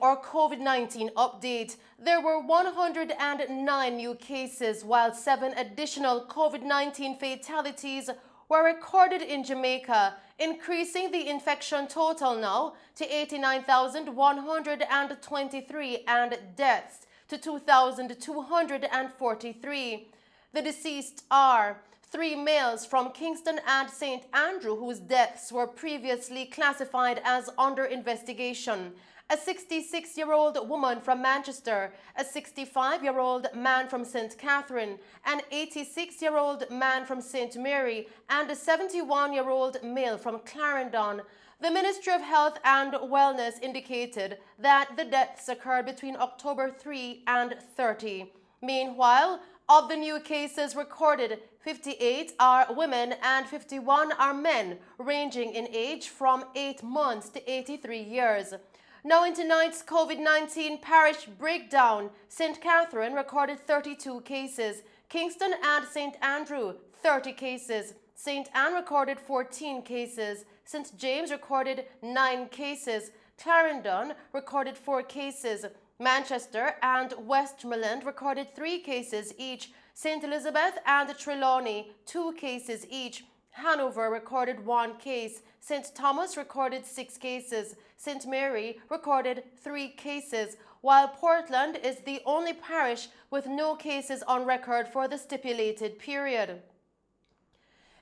our COVID-19 update. There were 109 new cases, while 7 additional COVID-19 fatalities were recorded in Jamaica, increasing the infection total now to 89,123 and deaths to 2,243. The deceased are 3 males from Kingston and St. Andrew, whose deaths were previously classified as under investigation, a 66-year-old woman from Manchester, a 65-year-old man from St. Catherine, an 86-year-old man from St. Mary, and a 71-year-old male from Clarendon. The Ministry of Health and Wellness indicated that the deaths occurred between October 3 and 30. Meanwhile, of the new cases recorded, 58 are women and 51 are men, ranging in age from 8 months to 83 years. Now in tonight's COVID-19 parish breakdown, St. Catherine recorded 32 cases, Kingston and St. Andrew 30 cases, St. Anne recorded 14 cases, St. James recorded 9 cases, Clarendon recorded 4 cases, Manchester and Westmoreland recorded 3 cases each, St. Elizabeth and Trelawny 2 cases each, Hanover recorded 1 case, St. Thomas recorded 6 cases, St. Mary recorded 3 cases, while Portland is the only parish with no cases on record for the stipulated period.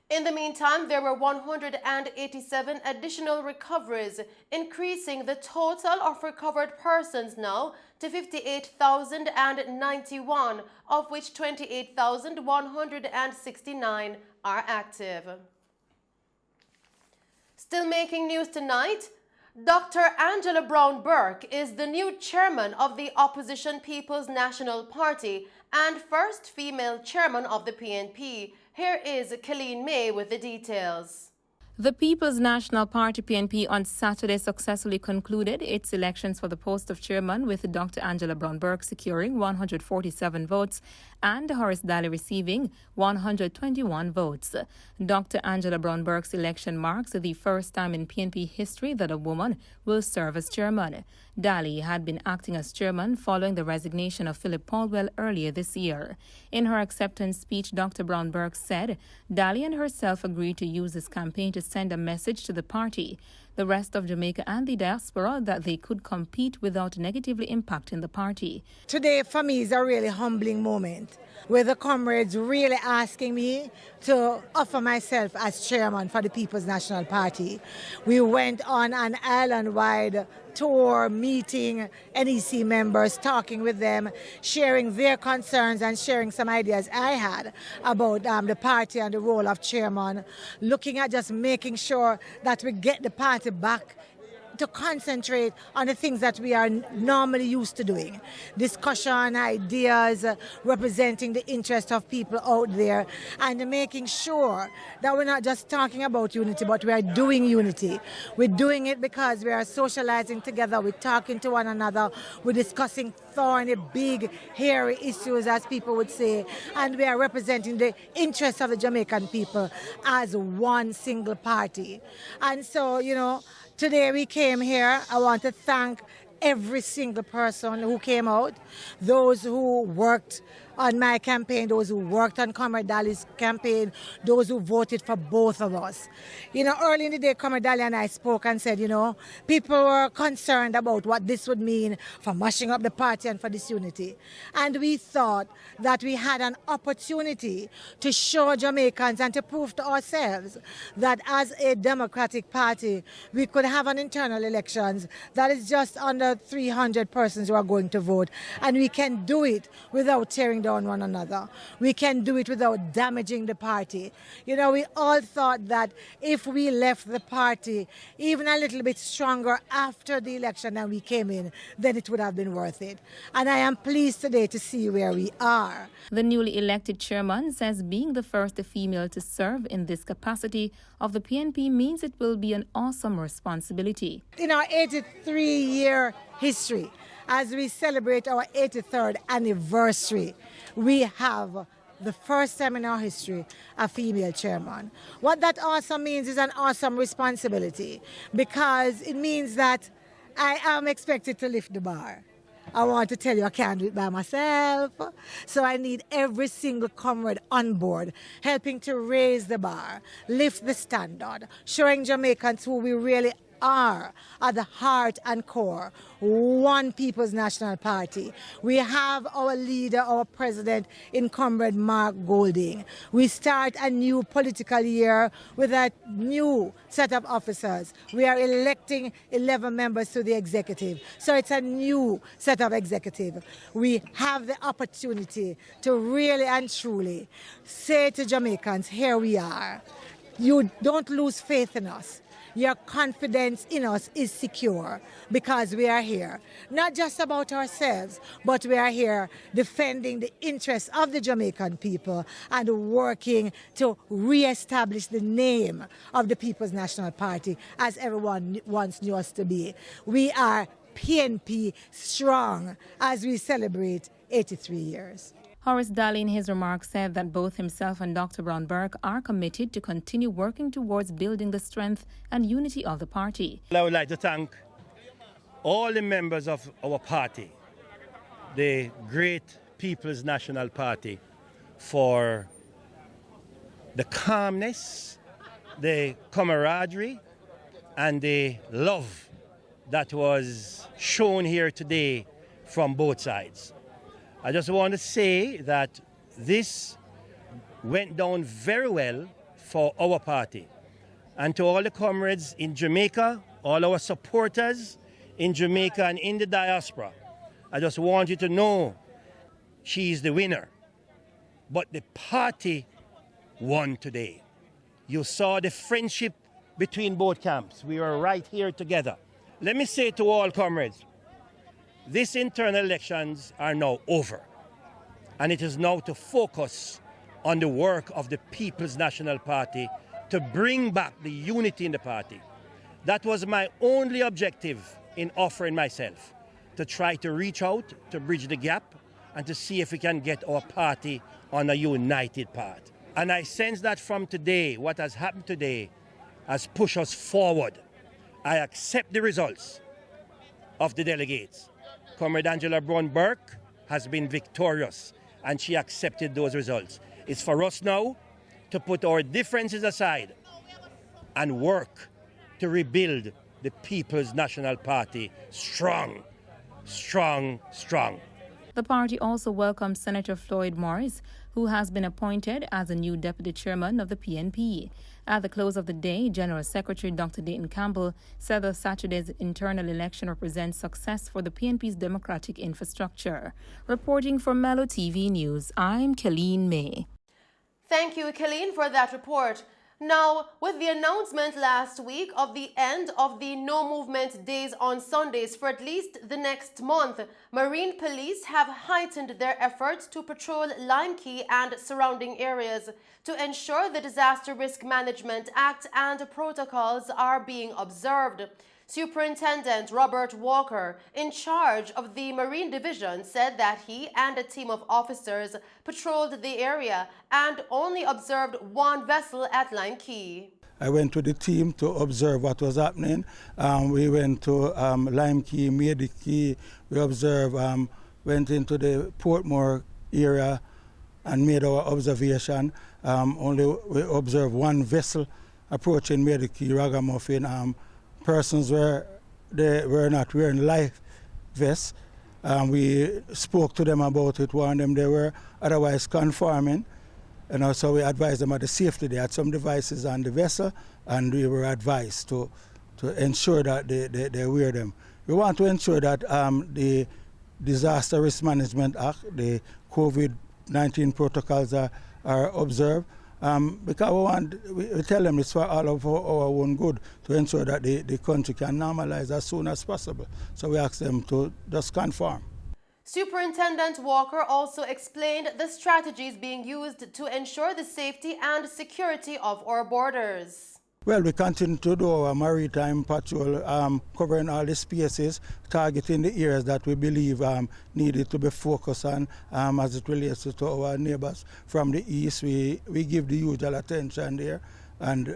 In the meantime, there were 187 additional recoveries, increasing the total of recovered persons now to 58,091, of which 28,169 are active. Still making news tonight, Dr. Angela Brown-Burke is the new chairman of the opposition People's National Party and first female chairman of the PNP. Here is Colleen May with the details. The People's National Party PNP on Saturday successfully concluded its elections for the post of chairman, with Dr. Angela Brown-Burke securing 147 votes and Horace Daly receiving 121 votes. Dr. Angela Brown-Burke's election marks the first time in PNP history that a woman will serve as chairman. Daly had been acting as chairman following the resignation of Philip Paulwell earlier this year. In her acceptance speech, Dr. Brown-Burke said Daly and herself agreed to use this campaign to send a message to the party, the rest of Jamaica and the diaspora that they could compete without negatively impacting the party. Today for me is a really humbling moment, where the comrades really asking me to offer myself as chairman for the People's National Party. We went on an island-wide tour, meeting NEC members, talking with them, sharing their concerns and sharing some ideas I had about the party and the role of chairman, looking at just making sure that we get the party back to concentrate on the things that we are normally used to doing. Discussion, ideas, representing the interest of people out there, and making sure that we're not just talking about unity, but we are doing unity. We're doing it because we are socializing together, we're talking to one another, we're discussing thorny, big, hairy issues, as people would say, and we are representing the interests of the Jamaican people as one single party. And so, today we came here. I want to thank every single person who came out, those who worked on my campaign, those who worked on Comrade Daly's campaign, those who voted for both of us. Early in the day, Comrade Daly and I spoke and said, people were concerned about what this would mean for mashing up the party and for disunity. And we thought that we had an opportunity to show Jamaicans and to prove to ourselves that as a democratic party, we could have an internal elections that is just under 300 persons who are going to vote. And we can do it without tearing down one another. We can do it without damaging the party. We all thought that if we left the party even a little bit stronger after the election than we came in, then it would have been worth it. And I am pleased today to see where we are. The newly elected chairman says being the first female to serve in this capacity of the PNP means it will be an awesome responsibility. In our 83-year history, as we celebrate our 83rd anniversary, we have the first time in our history a female chairman. What that also means is an awesome responsibility, because it means that I am expected to lift the bar. I want to tell you I can't do it by myself. So I need every single comrade on board, helping to raise the bar, lift the standard, showing Jamaicans who we really are at the heart and core, one People's National Party. We have our leader, our president, in Comrade Mark Golding. We start a new political year with a new set of officers. We are electing 11 members to the executive. So it's a new set of executive. We have the opportunity to really and truly say to Jamaicans, here we are. You don't lose faith in us. Your confidence in us is secure because we are here, not just about ourselves, but we are here defending the interests of the Jamaican people and working to re-establish the name of the People's National Party as everyone once knew us to be. We are PNP strong as we celebrate 83 years. Horace Daly in his remarks said that both himself and Dr. Brown Burke are committed to continue working towards building the strength and unity of the party. I would like to thank all the members of our party, the great People's National Party, for the calmness, the camaraderie, and the love that was shown here today from both sides. I just want to say that this went down very well for our party. And to all the comrades in Jamaica, all our supporters in Jamaica and in the diaspora, I just want you to know she's the winner. But the party won today. You saw the friendship between both camps. We were right here together. Let me say to all comrades, these internal elections are now over, and it is now to focus on the work of the People's National Party to bring back the unity in the party. That was my only objective in offering myself, to try to reach out, to bridge the gap, and to see if we can get our party on a united path. And I sense that from today, what has happened today has pushed us forward. I accept the results of the delegates. Comrade Angela Brown Burke has been victorious, and she accepted those results. It's for us now to put our differences aside and work to rebuild the People's National Party strong, strong, strong. The party also welcomed Senator Floyd Morris, who has been appointed as the new deputy chairman of the PNP. At the close of the day, General Secretary Dr. Dayton Campbell said that Saturday's internal election represents success for the PNP's democratic infrastructure. Reporting for Mellow TV News, I'm Colleen May. Thank you, Colleen, for that report. Now, with the announcement last week of the end of the no-movement days on Sundays for at least the next month, Marine Police have heightened their efforts to patrol Lime Key and surrounding areas to ensure the Disaster Risk Management Act and protocols are being observed. Superintendent Robert Walker, in charge of the Marine Division, said that he and a team of officers patrolled the area and only observed one vessel at Lime Key. I went to the team to observe what was happening. We went to Lime Key, Mady Key. We observed, went into the Portmore area and made our observation. Only we observed one vessel approaching Mady Key, Ragamuffin. Persons were not wearing life vests. We spoke to them about it, warned them they were otherwise conforming. And also we advised them of the safety. They had some devices on the vessel, and we were advised to ensure that they wear them. We want to ensure that the Disaster Risk Management Act, the COVID-19 protocols are observed. Because we tell them it's for all of our own good to ensure that the country can normalize as soon as possible. So we ask them to just conform. Superintendent Walker also explained the strategies being used to ensure the safety and security of our borders. Well, we continue to do our maritime patrol, covering all the spaces, targeting the areas that we believe needed to be focused on as it relates to our neighbors from the east. We give the usual attention there, and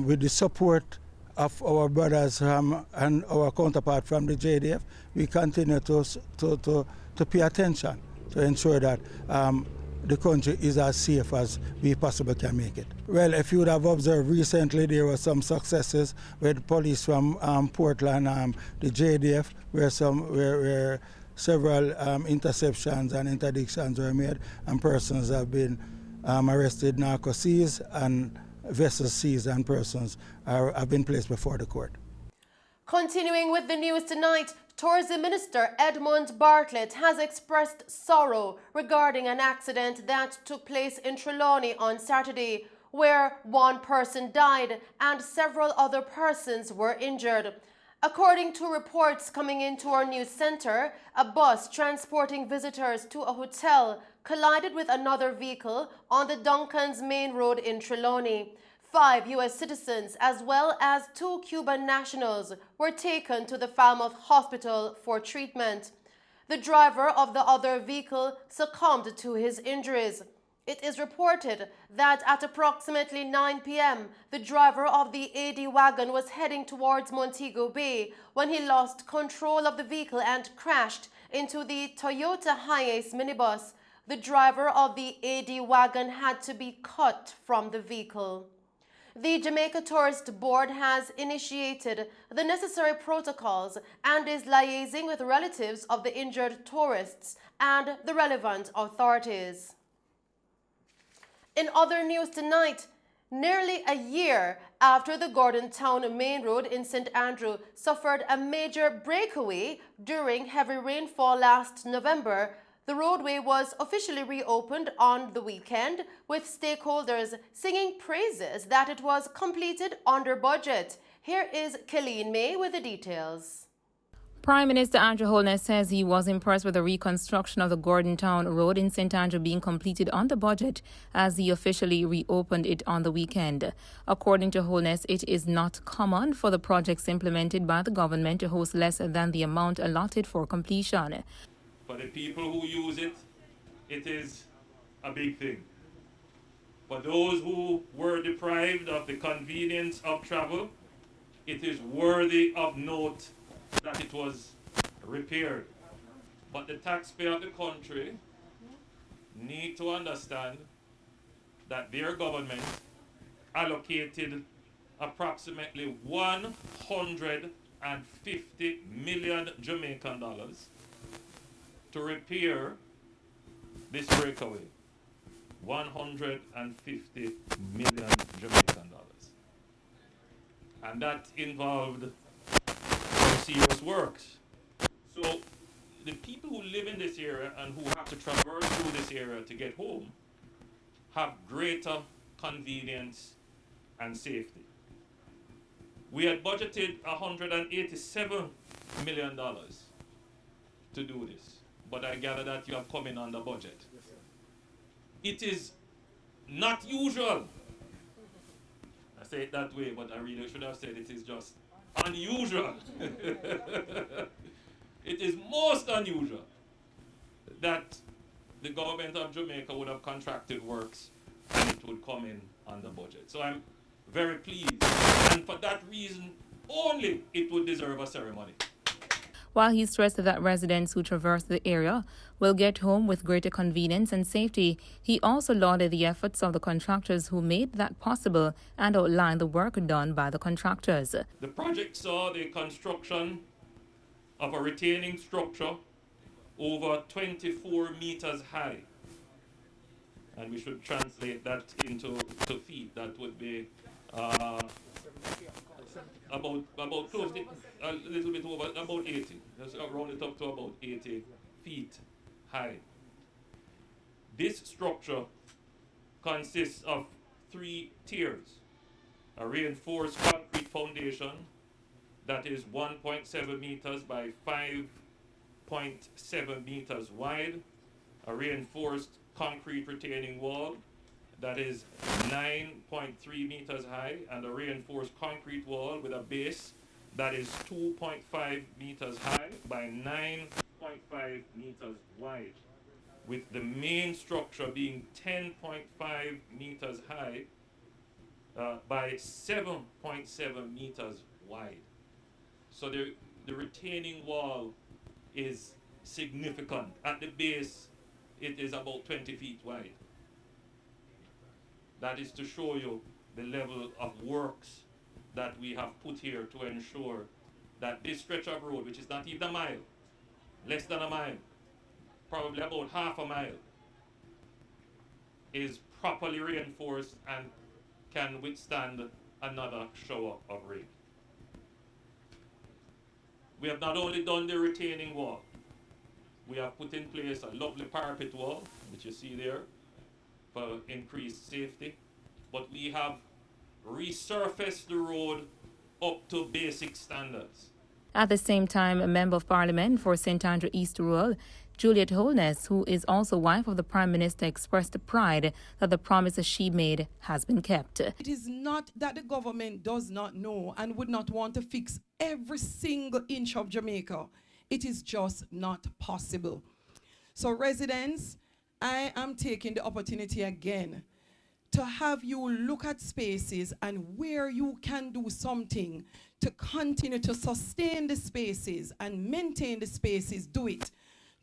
with the support of our brothers and our counterpart from the JDF, we continue to pay attention to ensure that the country is as safe as we possibly can make it. Well, if you would have observed recently, there were some successes with police from Portland, the JDF, where several interceptions and interdictions were made, and persons have been arrested, narco seized, and vessels seized, and persons have been placed before the court. Continuing with the news tonight, Tourism Minister Edmund Bartlett has expressed sorrow regarding an accident that took place in Trelawny on Saturday, where one person died and several other persons were injured. According to reports coming into our news center, a bus transporting visitors to a hotel collided with another vehicle on the DUNCANS main road in Trelawny. 5 U.S. citizens as well as 2 Cuban nationals were taken to the FALMOUTH hospital for treatment. The driver of the other vehicle succumbed to his injuries. It is reported that at approximately 9 p.m., the driver of the AD Wagon was heading towards Montego Bay when he lost control of the vehicle and crashed into the Toyota Hiace minibus. The driver of the AD Wagon had to be cut from the vehicle. The Jamaica Tourist Board has initiated the necessary protocols and is liaising with relatives of the injured tourists and the relevant authorities. In other news tonight, nearly a year after the Gordon Town main road in St. Andrew suffered a major breakaway during heavy rainfall last November, the roadway was officially reopened on the weekend, with stakeholders singing praises that it was completed under budget. Here is Killeen May with the details. Prime Minister Andrew Holness says he was impressed with the reconstruction of the Gordon Town Road in St. Andrew being completed on the budget as he officially reopened it on the weekend. According to Holness, it is not common for the projects implemented by the government to host less than the amount allotted for completion. For the people who use it, it is a big thing. For those who were deprived of the convenience of travel, it is worthy of note that it was repaired. But the taxpayer of the country need to understand that their government allocated approximately 150 million Jamaican dollars to repair this breakaway. 150 million Jamaican dollars. And that involved serious works. So the people who live in this area and who have to traverse through this area to get home have greater convenience and safety. We had budgeted $187 million to do this, but I gather that you have come in under budget. Yes, sir. It is not usual. I say it that way, but I really should have said it is just unusual. It is most unusual that the government of Jamaica would have contracted works and it would come in under budget. So I'm very pleased, and for that reason only it would deserve a ceremony. While he stressed that residents who traverse the area will get home with greater convenience and safety, he also lauded the efforts of the contractors who made that possible and outlined the work done by the contractors. The project saw the construction of a retaining structure over 24 meters high. And we should translate that into feet. That would be about close to, a little bit over, about 80. Let's round it up to about 80 feet high. This structure consists of 3 tiers. A reinforced concrete foundation that is 1.7 meters by 5.7 meters wide. A reinforced concrete retaining wall that is 9.3 meters high, and a reinforced concrete wall with a base that is 2.5 meters high by 9.5 meters wide, with the main structure being 10.5 meters high by 7.7 meters wide. So the retaining wall is significant. At the base, it is about 20 feet wide. That is to show you the level of works that we have put here to ensure that this stretch of road, which is not even a mile, less than a mile, probably about half a mile, is properly reinforced and can withstand another shower of rain. We have not only done the retaining wall, we have put in place a lovely parapet wall, which you see there, for increased safety, but we have resurfaced the road up to basic standards. At the same time, a Member of Parliament for St. Andrew East Rural, Juliet Holness, who is also wife of the Prime Minister, expressed pride that the promises she made has been kept. It is not that the government does not know and would not want to fix every single inch of Jamaica. It is just not possible. So residents, I am taking the opportunity again to have you look at spaces and where you can do something to continue to sustain the spaces and maintain the spaces, do it.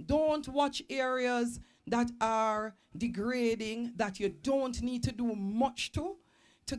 Don't watch areas that are degrading, that you don't need to do much to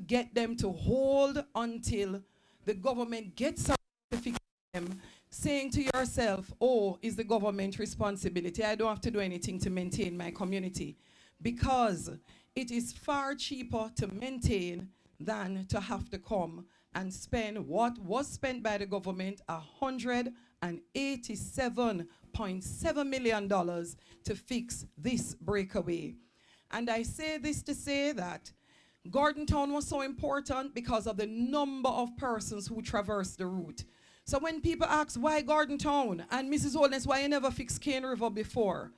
get them to hold until the government gets something to fix them, saying to yourself, oh, is the government responsibility? I don't have to do anything to maintain my community, because it is far cheaper to maintain than to have to come and spend what was spent by the government, $187.7 million to fix this breakaway. And I say this to say that Gordon Town was so important because of the number of persons who traversed the route. So when people ask, why Gordon Town? And Mrs. Holness, why you never fixed Cane River before?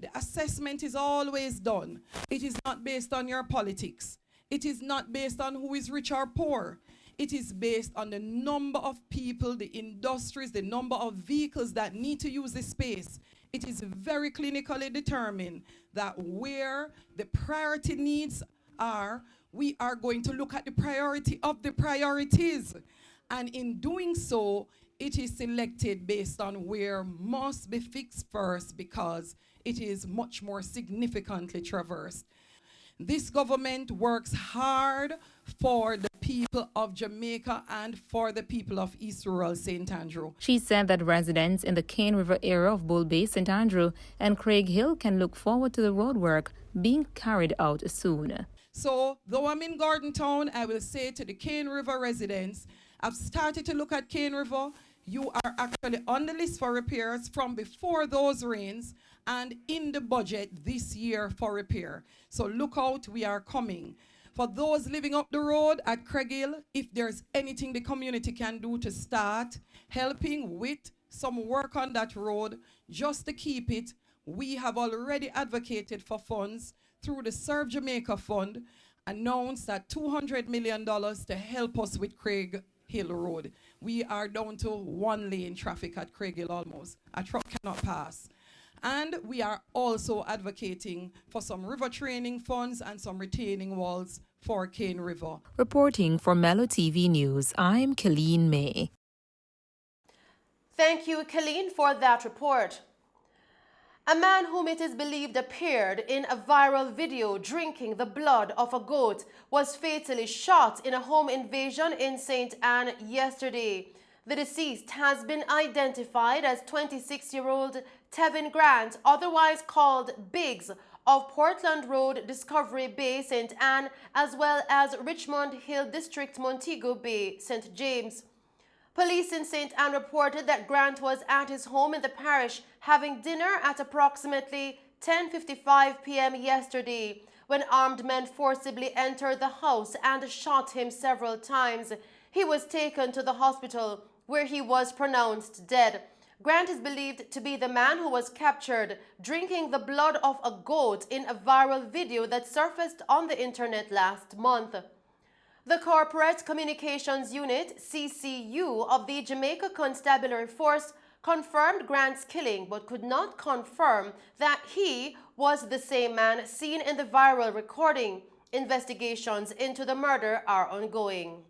The assessment is always done. It is not based on your politics. It is not based on who is rich or poor. It is based on the number of people, the industries, the number of vehicles that need to use this space. It is very clinically determined that where the priority needs are, we are going to look at the priority of the priorities. And in doing so, it is selected based on where must be fixed first, because it is much more significantly traversed. This government works hard for the people of Jamaica and for the people of East Rural St. Andrew. She said that residents in the Cane River area of Bull Bay, St. Andrew and Craig Hill can look forward to the roadwork being carried out soon. So, though I'm in Gordon Town, I will say to the Cane River residents, I've started to look at Cane River. You are actually on the list for repairs from before those rains and in the budget this year for repair. So look out, we are coming. For those living up the road at Craig Hill, if there's anything the community can do to start helping with some work on that road, just to keep it, we have already advocated for funds through the Serve Jamaica Fund, announced that $200 million to help us with Craig Hill Road. We are down to one lane traffic at Craig Hill almost. A truck cannot pass. And we are also advocating for some river training funds and some retaining walls for Cane River. Reporting for Mellow TV News, I'm Colleen May. Thank you, Colleen, for that report. A man whom it is believed appeared in a viral video drinking the blood of a goat was fatally shot in a home invasion in St. Anne yesterday. The deceased has been identified as 26-year-old Tevin Grant, otherwise called Biggs, of Portland Road, Discovery Bay, St. Anne, as well as Richmond Hill District, Montego Bay, St. James. Police in St. Anne reported that Grant was at his home in the parish having dinner at approximately 10:55 p.m. yesterday when armed men forcibly entered the house and shot him several times. He was taken to the hospital where he was pronounced dead. Grant is believed to be the man who was captured drinking the blood of a goat in a viral video that surfaced on the internet last month. The Corporate Communications Unit, CCU, of the Jamaica Constabulary Force confirmed Grant's killing but could not confirm that he was the same man seen in the viral recording. Investigations into the murder are ongoing.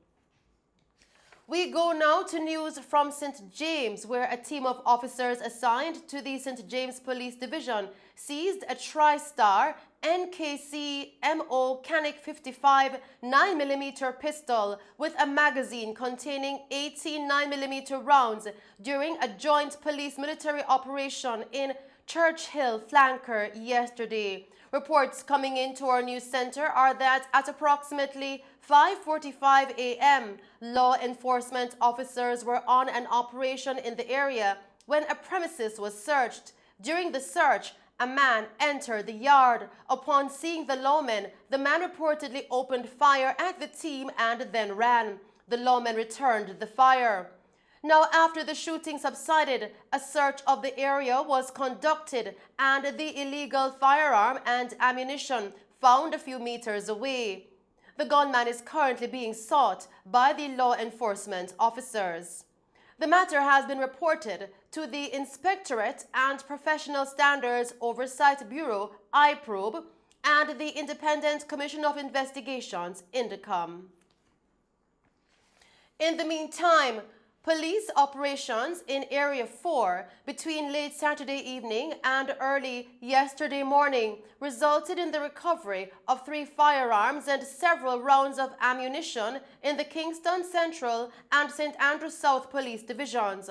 We go now to news from St. James, where a team of officers assigned to the St. James Police Division seized a TriStar NKC MO Canic 55 9mm pistol with a magazine containing 18 9mm rounds during a joint police-military operation in Churchill Flanker yesterday. Reports coming into our news center are that at approximately 5:45 a.m., law enforcement officers were on an operation in the area when a premises was searched. During the search, a man entered the yard. Upon seeing the lawmen, the man reportedly opened fire at the team and then ran. The lawmen returned the fire. Now, after the shooting subsided, a search of the area was conducted and the illegal firearm and ammunition found a few meters away. The gunman is currently being sought by the law enforcement officers. The matter has been reported to the Inspectorate and Professional Standards Oversight Bureau, IPROB, and the Independent Commission of Investigations, INDECOM. In the meantime, police operations in Area 4 between late Saturday evening and early yesterday morning resulted in the recovery of 3 firearms and several rounds of ammunition in the Kingston Central and St. Andrew South Police Divisions.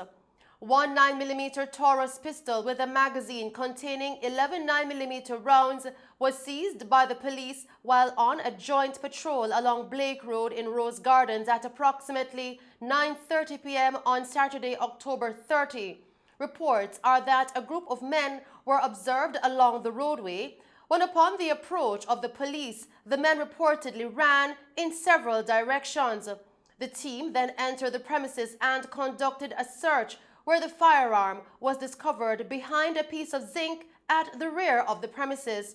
One 9mm Taurus pistol with a magazine containing 11 9mm rounds was seized by the police while on a joint patrol along Blake Road in Rose Gardens at approximately 9:30 p.m. on Saturday, October 30. Reports are that a group of men were observed along the roadway when, upon the approach of the police, the men reportedly ran in several directions. The team then entered the premises and conducted a search where the firearm was discovered behind a piece of zinc at the rear of the premises.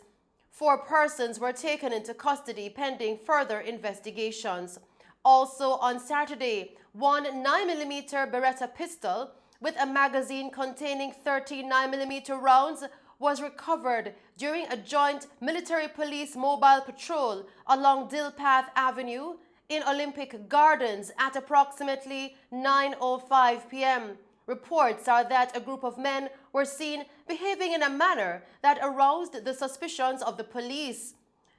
4 persons were taken into custody pending further investigations. Also on Saturday, one 9mm Beretta pistol with a magazine containing 13 9mm rounds was recovered during a joint military police mobile patrol along Dill Avenue in Olympic Gardens at approximately 9:05 p.m. Reports are that a group of men were seen behaving in a manner that aroused the suspicions of the police.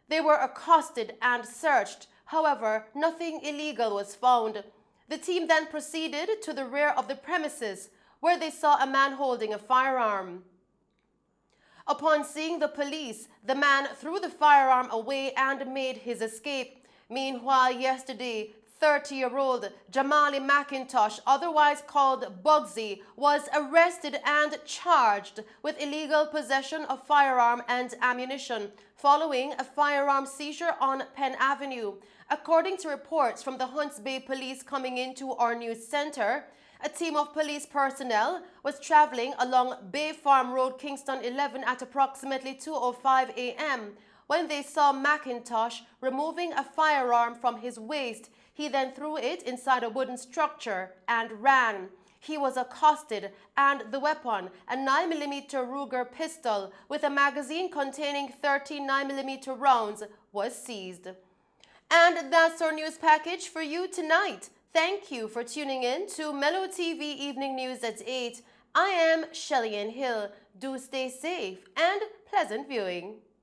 They were accosted and searched. However, nothing illegal was found. The team then proceeded to the rear of the premises, where they saw a man holding a firearm. Upon seeing the police, the man threw the firearm away and made his escape. Meanwhile, yesterday, 30-year-old Jamali McIntosh, otherwise called Bugsy, was arrested and charged with illegal possession of firearm and ammunition following a firearm seizure on Penn Avenue. According to reports from the Hunts Bay Police coming into our news center, a team of police personnel was traveling along Bay Farm Road, Kingston 11 at approximately 2:05 a.m. when they saw McIntosh removing a firearm from his waist. He then threw it inside a wooden structure and ran. He was accosted and the weapon, a 9mm Ruger pistol with a magazine containing 13 9mm rounds, was seized. And that's our news package for you tonight. Thank you for tuning in to Mellow TV Evening News at 8. I am Shelley Ann Hill. Do stay safe and pleasant viewing.